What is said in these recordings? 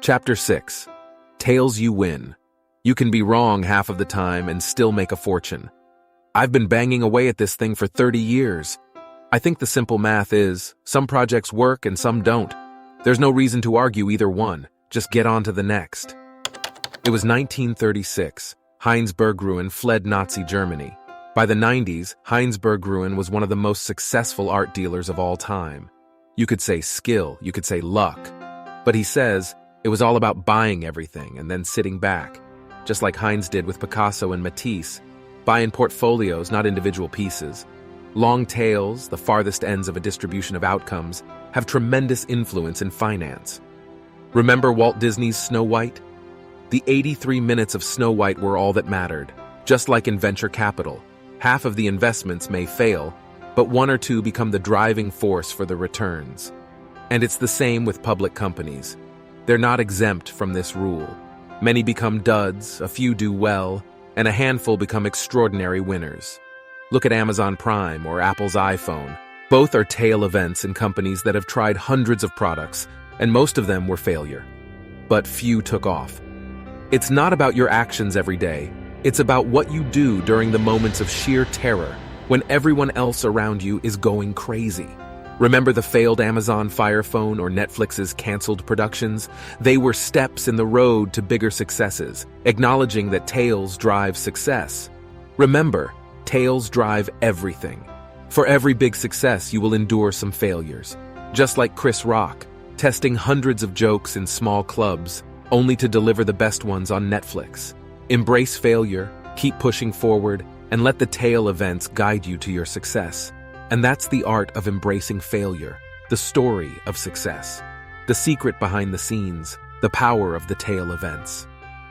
Chapter 6. Tails you win. You can be wrong half of the time and still make a fortune. I've been banging away at this thing for 30 years. I think the simple math is, some projects work and some don't. There's no reason to argue either one, just get on to the next. It was 1936. Heinz Berggruen fled Nazi Germany. By the 90s, Heinz Berggruen was one of the most successful art dealers of all time. You could say skill, you could say luck. But he says, it was all about buying everything and then sitting back, just like Heinz did with Picasso and Matisse, buying portfolios, not individual pieces. Long tails, the farthest ends of a distribution of outcomes, have tremendous influence in finance. Remember Walt Disney's Snow White? The 83 minutes of Snow White were all that mattered. Just like in venture capital, half of the investments may fail, but one or two become the driving force for the returns. And it's the same with public companies. They're not exempt from this rule. Many become duds, a few do well, and a handful become extraordinary winners. Look at Amazon Prime or Apple's iPhone. Both are tail events in companies that have tried hundreds of products, and most of them were failure. But few took off. It's not about your actions every day. It's about what you do during the moments of sheer terror, when everyone else around you is going crazy. Remember the failed Amazon Fire Phone or Netflix's canceled productions? They were steps in the road to bigger successes, acknowledging that tails drive success. Remember, tails drive everything. For every big success, you will endure some failures. Just like Chris Rock, testing hundreds of jokes in small clubs, only to deliver the best ones on Netflix. Embrace failure, keep pushing forward, and let the tail events guide you to your success. And that's the art of embracing failure, the story of success, the secret behind the scenes, the power of the tail events.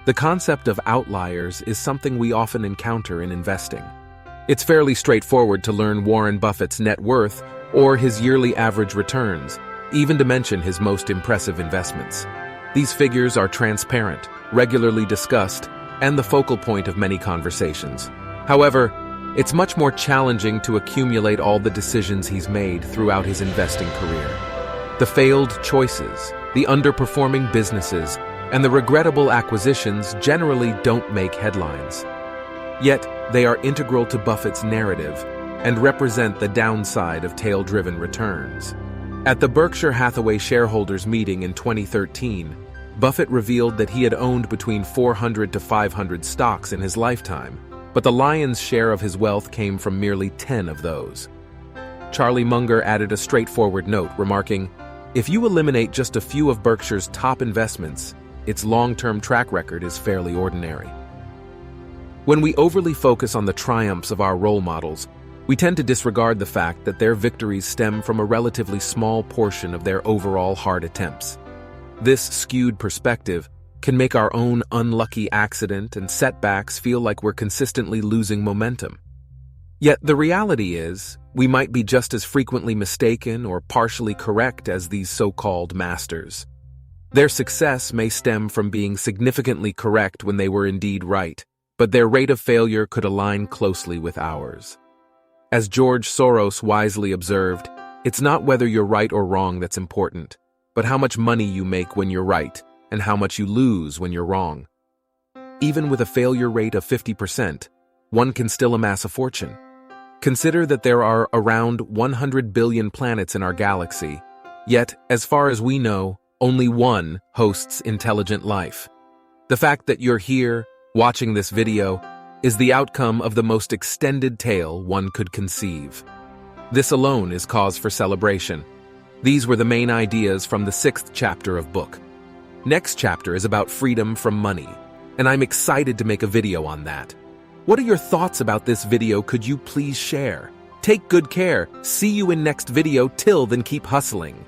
The concept of outliers is something we often encounter in investing. It's fairly straightforward to learn Warren Buffett's net worth or his yearly average returns, even to mention his most impressive investments. These figures are transparent, regularly discussed, and the focal point of many conversations. However, it's much more challenging to accumulate all the decisions he's made throughout his investing career. The failed choices, the underperforming businesses, and the regrettable acquisitions generally don't make headlines. Yet, they are integral to Buffett's narrative and represent the downside of tail-driven returns. At the Berkshire Hathaway shareholders meeting in 2013, Buffett revealed that he had owned between 400 to 500 stocks in his lifetime, but the lion's share of his wealth came from merely 10 of those. Charlie Munger added a straightforward note, remarking, "If you eliminate just a few of Berkshire's top investments, its long-term track record is fairly ordinary." When we overly focus on the triumphs of our role models, we tend to disregard the fact that their victories stem from a relatively small portion of their overall hard attempts. This skewed perspective can make our own unlucky accident and setbacks feel like we're consistently losing momentum. Yet the reality is, we might be just as frequently mistaken or partially correct as these so-called masters. Their success may stem from being significantly correct when they were indeed right, but their rate of failure could align closely with ours. As George Soros wisely observed, it's not whether you're right or wrong that's important, but how much money you make when you're right, and how much you lose when you're wrong. Even with a failure rate of 50%, one can still amass a fortune. Consider that there are around 100 billion planets in our galaxy, yet, as far as we know, only one hosts intelligent life. The fact that you're here, watching this video, is the outcome of the most extended tale one could conceive. This alone is cause for celebration. These were the main ideas from the 6th chapter of book. Next chapter is about freedom from money, and I'm excited to make a video on that. What are your thoughts about this video? Could you please share? Take good care. See you in next video. Till then, keep hustling.